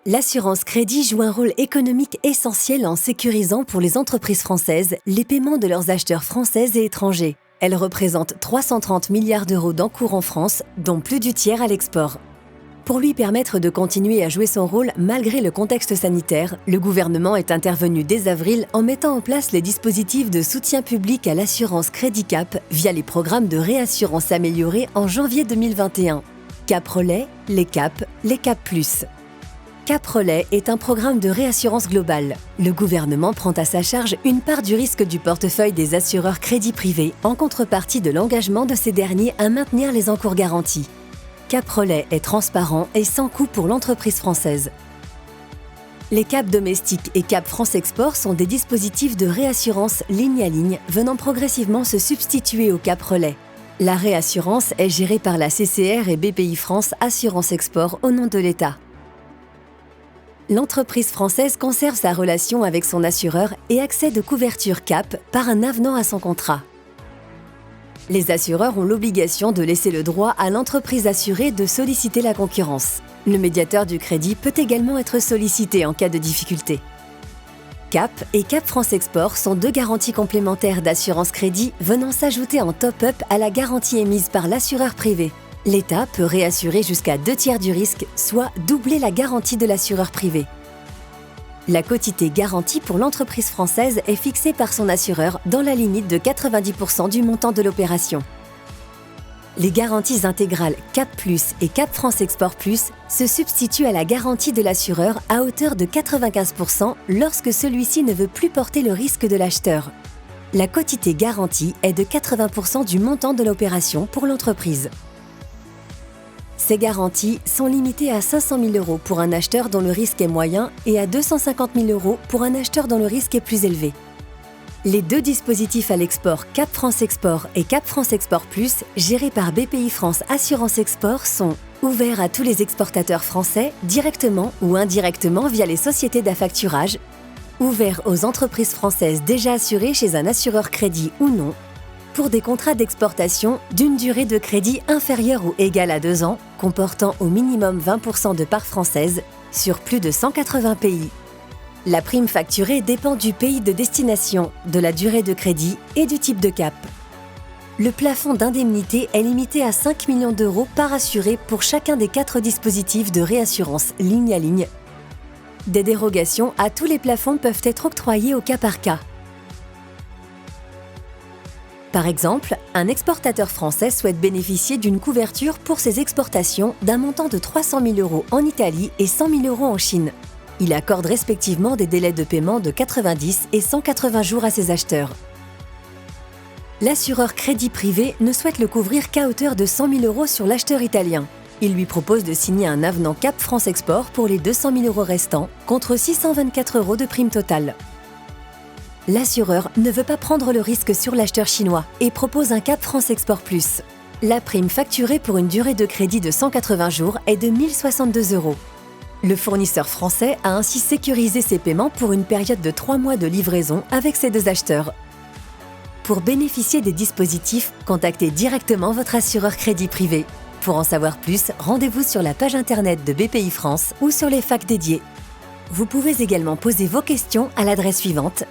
L'assurance crédit joue un rôle économique essentiel en sécurisant pour les entreprises françaises les paiements de leurs acheteurs français et étrangers. Elle représente 330 milliards d'euros d'encours en France, dont plus du tiers à l'export. Pour lui permettre de continuer à jouer son rôle malgré le contexte sanitaire, le gouvernement est intervenu dès avril en mettant en place les dispositifs de soutien public à l'assurance Crédit Cap via les programmes de réassurance améliorés en janvier 2021. Cap Relais, les Cap Plus. Cap Relais est un programme de réassurance globale. Le gouvernement prend à sa charge une part du risque du portefeuille des assureurs crédits privés en contrepartie de l'engagement de ces derniers à maintenir les encours garantis. Cap Relais est transparent et sans coût pour l'entreprise française. Les Cap domestiques et Cap France Export sont des dispositifs de réassurance ligne à ligne venant progressivement se substituer au Cap Relais. La réassurance est gérée par la CCR et BPI France Assurance Export au nom de l'État. L'entreprise française conserve sa relation avec son assureur et accède aux couvertures Cap par un avenant à son contrat. Les assureurs ont l'obligation de laisser le droit à l'entreprise assurée de solliciter la concurrence. Le médiateur du crédit peut également être sollicité en cas de difficulté. Cap et Cap France Export sont deux garanties complémentaires d'assurance crédit venant s'ajouter en top-up à la garantie émise par l'assureur privé. L'État peut réassurer jusqu'à 2/3 du risque, soit doubler la garantie de l'assureur privé. La quotité garantie pour l'entreprise française est fixée par son assureur dans la limite de 90% du montant de l'opération. Les garanties intégrales Cap Plus et Cap France Export Plus se substituent à la garantie de l'assureur à hauteur de 95% lorsque celui-ci ne veut plus porter le risque de l'acheteur. La quotité garantie est de 80% du montant de l'opération pour l'entreprise. Ces garanties sont limitées à 500 000 € pour un acheteur dont le risque est moyen et à 250 000 € pour un acheteur dont le risque est plus élevé. Les deux dispositifs à l'export Cap France Export et Cap France Export Plus, gérés par BPI France Assurance Export, sont ouverts à tous les exportateurs français, directement ou indirectement via les sociétés d'affacturage, ouverts aux entreprises françaises déjà assurées chez un assureur crédit ou non, pour des contrats d'exportation d'une durée de crédit inférieure ou égale à 2 ans, comportant au minimum 20% de part française, sur plus de 180 pays. La prime facturée dépend du pays de destination, de la durée de crédit et du type de cap. Le plafond d'indemnité est limité à 5 millions d'euros par assuré pour chacun des 4 dispositifs de réassurance ligne à ligne. Des dérogations à tous les plafonds peuvent être octroyées au cas par cas. Par exemple, un exportateur français souhaite bénéficier d'une couverture pour ses exportations d'un montant de 300 000 € en Italie et 100 000 € en Chine. Il accorde respectivement des délais de paiement de 90 et 180 jours à ses acheteurs. L'assureur crédit privé ne souhaite le couvrir qu'à hauteur de 100 000 € sur l'acheteur italien. Il lui propose de signer un avenant Cap France Export pour les 200 000 € restants, contre 624 € de prime totale. L'assureur ne veut pas prendre le risque sur l'acheteur chinois et propose un Cap France Export Plus. La prime facturée pour une durée de crédit de 180 jours est de 1 062 €. Le fournisseur français a ainsi sécurisé ses paiements pour une période de 3 mois de livraison avec ses deux acheteurs. Pour bénéficier des dispositifs, contactez directement votre assureur crédit privé. Pour en savoir plus, rendez-vous sur la page internet de BPI France ou sur les facs dédiés. Vous pouvez également poser vos questions à l'adresse suivante: